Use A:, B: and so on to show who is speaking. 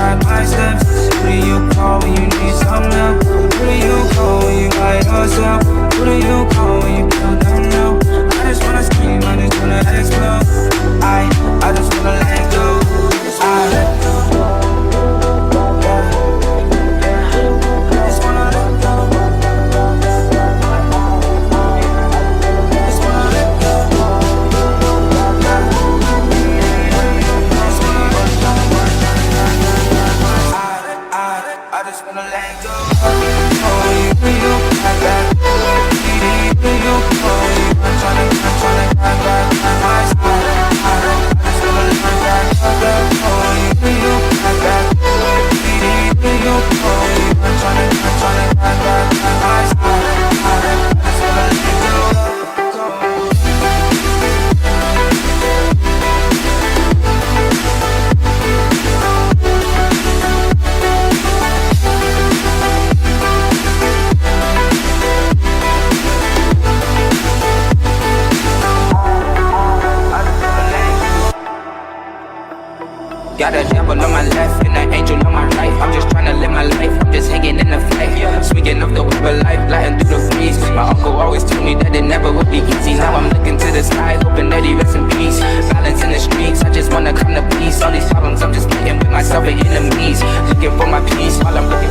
A: guide my steps? Who do you call when you need some help? Who do you call when you by yourself? Who do you call when you feel down low? I just wanna scream, I just wanna explode. I just wanna let go. I let go.
B: Got a devil on my left and an angel on my right. I'm just trying to live my life, I'm just hanging in the fight. Swinging off the web of life, gliding through the breeze. My uncle always told me that it never would be easy. Now I'm looking to the sky, hoping that he rests in peace. Violence in the streets, I just wanna come to peace. All these problems, I'm just getting with myself and enemies. Looking for my peace while I'm looking